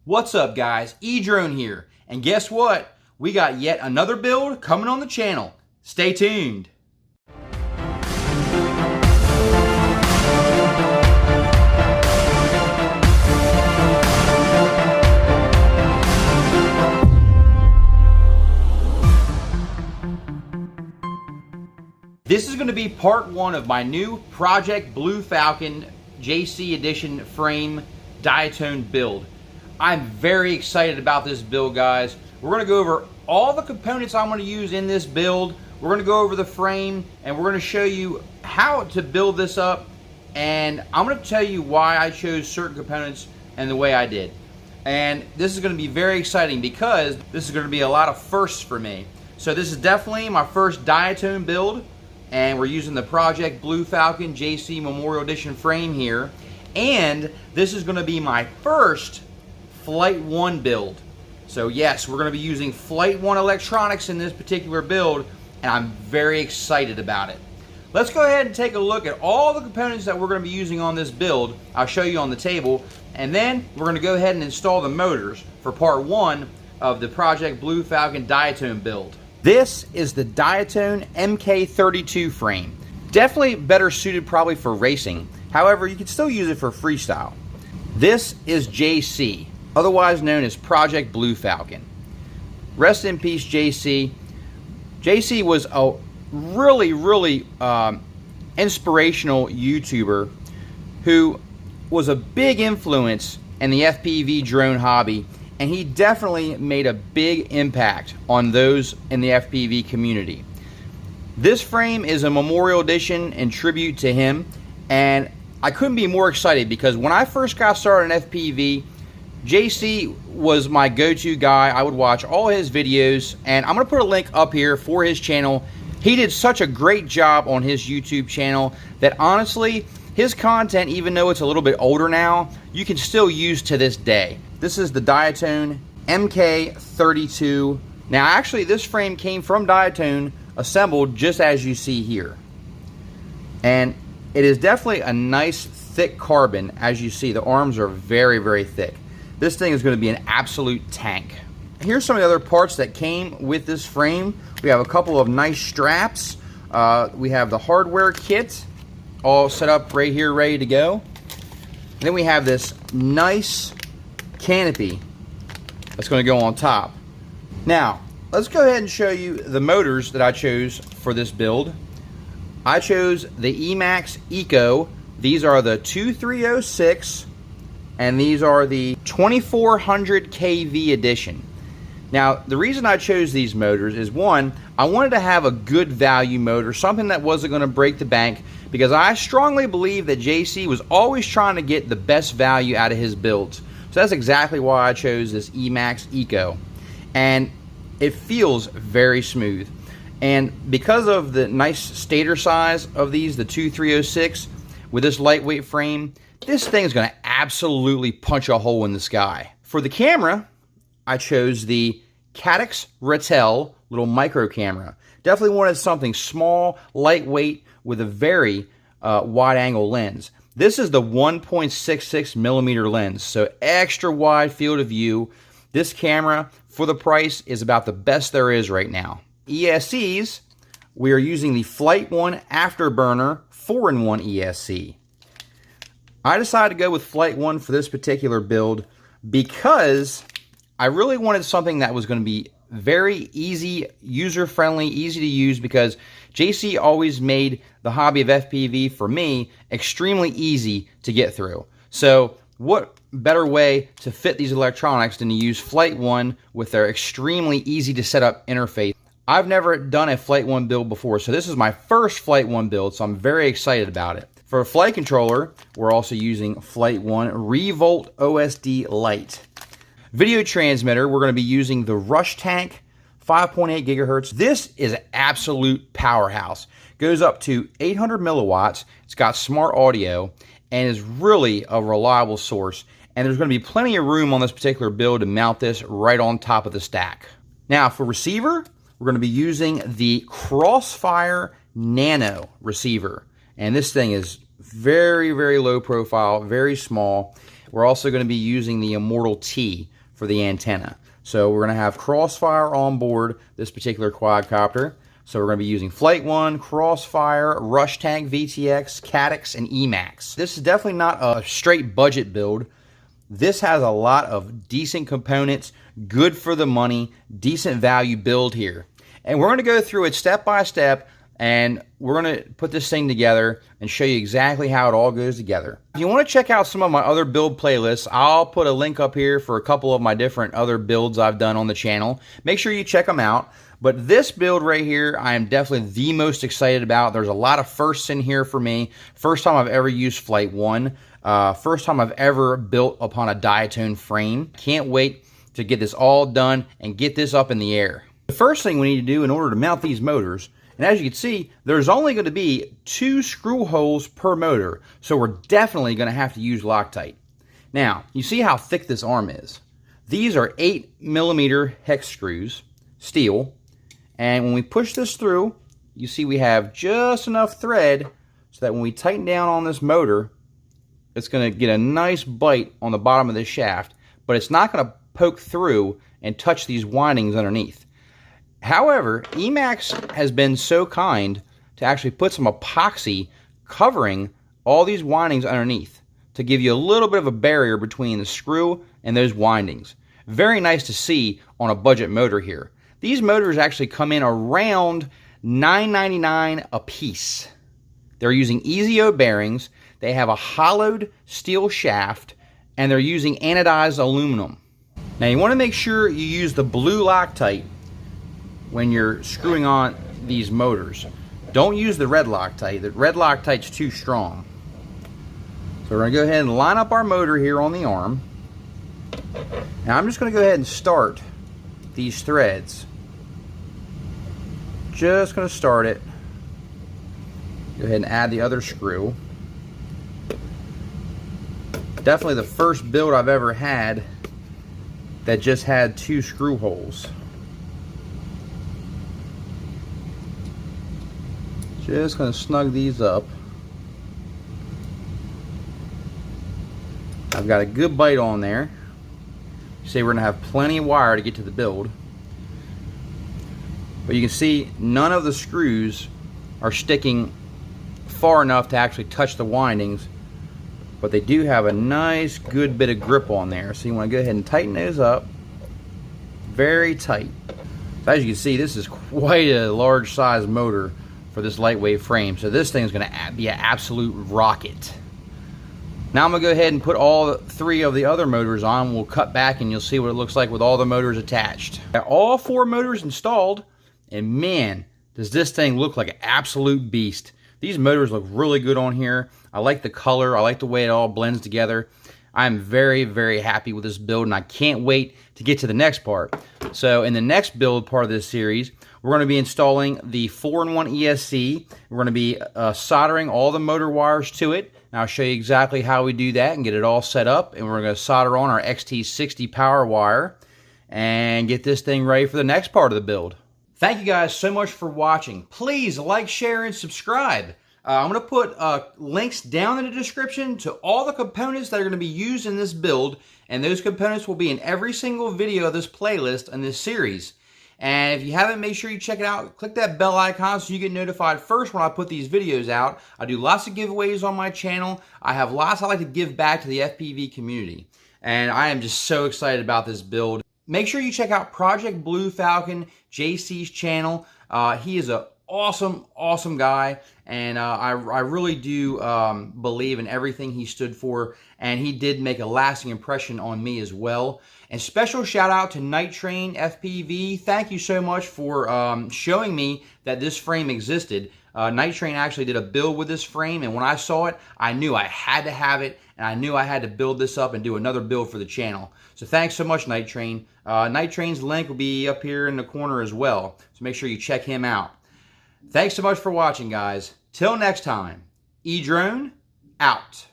What's up guys, eDrone here, and guess what? We got yet another build coming on the channel. Stay tuned. This is going to be part one of my new Project Blue Falcon JC Edition frame Diatone build. I'm very excited about this build, guys. We're going to go over all the components I'm going to use in this build. We're going to go over the frame, and we're going to show you how to build this up, and I'm going to tell you why I chose certain components and the way I did. And this is going to be very exciting because this is going to be a lot of firsts for me. So this is definitely my first Diatone build, and we're using the Project Blue Falcon JC Memorial Edition frame here. And this is going to be my first FlightOne build. So yes, we're going to be using FlightOne electronics in this particular build, and I'm very excited about it. Let's go ahead and take a look at all the components that we're going to be using on this build. I'll show you on the table, and then we're going to go ahead and install the motors for part one of the Project Blue Falcon Diatone build. This is the Diatone MK32 frame. Definitely better suited probably for racing. However, you can still use it for freestyle. This is JC, otherwise known as Project Blue Falcon. Rest in peace, JC. JC was a really inspirational YouTuber who was a big influence in the FPV drone hobby, and he definitely made a big impact on those in the FPV community. This frame is a memorial edition in tribute to him, and I couldn't be more excited because when I first got started in FPV, JC was my go-to guy. I would watch all his videos, and I'm going to put a link up here for his channel. He did such a great job on his YouTube channel that honestly, his content, even though it's a little bit older now, you can still use to this day. This is the Diatone MK32. Now actually this frame came from Diatone, assembled just as you see here. And it is definitely a nice thick carbon. As you see, the arms are very thick. This thing is going to be an absolute tank. Here's some of the other parts that came with this frame. We have a couple of nice straps. We have the hardware kit all set up right here, ready to go. And then we have this nice canopy that's going to go on top. Now, let's go ahead and show you the motors that I chose for this build. I chose the Emax Eco. These are the 2306, and these are the 2400 kV edition. Now, the reason I chose these motors is, one, I wanted to have a good value motor, something that wasn't going to break the bank, because I strongly believe that JC was always trying to get the best value out of his builds. So that's exactly why I chose this Emax Eco. And it feels very smooth. And because of the nice stator size of these, the 2306, with this lightweight frame, this thing is going to absolutely punch a hole in the sky. For the camera, I chose the Caddx Ratel little micro camera. Definitely wanted something small, lightweight, with a very wide angle lens. This is the 1.66 millimeter lens, so extra wide field of view. This camera, for the price, is about the best there is right now. ESCs, we are using the FlightOne Afterburner 4-in-1 ESC. I decided to go with FlightOne for this particular build because I really wanted something that was going to be very easy, user-friendly, easy to use, because JC always made the hobby of FPV, for me, extremely easy to get through. So what better way to fit these electronics than to use FlightOne with their extremely easy to set up interface. I've never done a FlightOne build before, so this is my first FlightOne build, so I'm very excited about it. For a flight controller, we're also using FlightOne Revolt OSD Lite. Video transmitter, we're going to be using the Rush Tank 5.8 gigahertz. This is an absolute powerhouse. Goes up to 800 milliwatts. It's got smart audio and is really a reliable source. And there's going to be plenty of room on this particular build to mount this right on top of the stack. Now for receiver, we're going to be using the Crossfire Nano receiver. And this thing is very low profile, very small. We're also going to be using the Immortal T for the antenna. So we're going to have Crossfire on board this particular quadcopter. So we're going to be using FlightOne, Crossfire, Rush Tank VTX, Caddx, and Emax. This is definitely not a straight budget build. This has a lot of decent components, good for the money, decent value build here. And we're going to go through it step by step, and we're going to put this thing together and show you exactly how it all goes together. If you want to check out some of my other build playlists, I'll put a link up here for a couple of my different other builds I've done on the channel. Make sure you check them out. But this build right here, I am definitely the most excited about. There's a lot of firsts in here for me. First time I've ever used FlightOne. First time I've ever built upon a Diatone frame. Can't wait to get this all done and get this up in the air. The first thing we need to do in order to mount these motors, and as you can see, there's only going to be 2 screw holes per motor, so we're definitely going to have to use Loctite. Now, you see how thick this arm is. These are 8mm hex screws, steel, and when we push this through, you see we have just enough thread so that when we tighten down on this motor, it's going to get a nice bite on the bottom of this shaft, but it's not going to poke through and touch these windings underneath. However, Emax has been so kind to actually put some epoxy covering all these windings underneath to give you a little bit of a barrier between the screw and those windings. Very nice to see on a budget motor here. These motors actually come in around $9.99 a piece. They're using EZO bearings, they have a hollowed steel shaft, and they're using anodized aluminum. Now you want to make sure you use the blue Loctite when you're screwing on these motors. Don't use the red Loctite. The red Loctite's too strong. So we're going to go ahead and line up our motor here on the arm. Now I'm just going to go ahead and start these threads. Just going to start it. Go ahead and add the other screw. Definitely the first build I've ever had that just had 2 screw holes. Just going to snug these up. I've got a good bite on there. See, we're going to have plenty of wire to get to the build. But you can see none of the screws are sticking far enough to actually touch the windings, but they do have a nice good bit of grip on there. So you want to go ahead and tighten those up very tight. So as you can see, this is quite a large size motor for this lightweight frame, so this thing is going to be an absolute rocket. Now I'm going to go ahead and put all 3 of the other motors on. We'll cut back and you'll see what it looks like with all the motors attached. Got all 4 motors installed, and man, does this thing look like an absolute beast. These motors look really good on here. I like the color. I like the way it all blends together. I'm very, very happy with this build, and I can't wait to get to the next part. So in the next build part of this series, we're going to be installing the 4-in-1 ESC. We're going to be soldering all the motor wires to it. And I'll show you exactly how we do that and get it all set up. And we're going to solder on our XT60 power wire and get this thing ready for the next part of the build. Thank you guys so much for watching. Please like, share, and subscribe. I'm going to put links down in the description to all the components that are going to be used in this build, and those components will be in every single video of this playlist in this series. And if you haven't, make sure you check it out. Click that bell icon so you get notified first when I put these videos out. I do lots of giveaways on my channel. I have lots I like to give back to the FPV community. And I am just so excited about this build. Make sure you check out Project Blue Falcon, JC's channel. He is an awesome guy, and I really do believe in everything he stood for, and he did make a lasting impression on me as well. And special shout out to Night Train FPV. Thank you so much for showing me that this frame existed. Night Train actually did a build with this frame, and when I saw it, I knew I had to have it, and I knew I had to build this up and do another build for the channel. So thanks so much, Night Train. Night Train's link will be up here in the corner as well, so make sure you check him out. Thanks so much for watching, guys. Till next time, E-Drone out.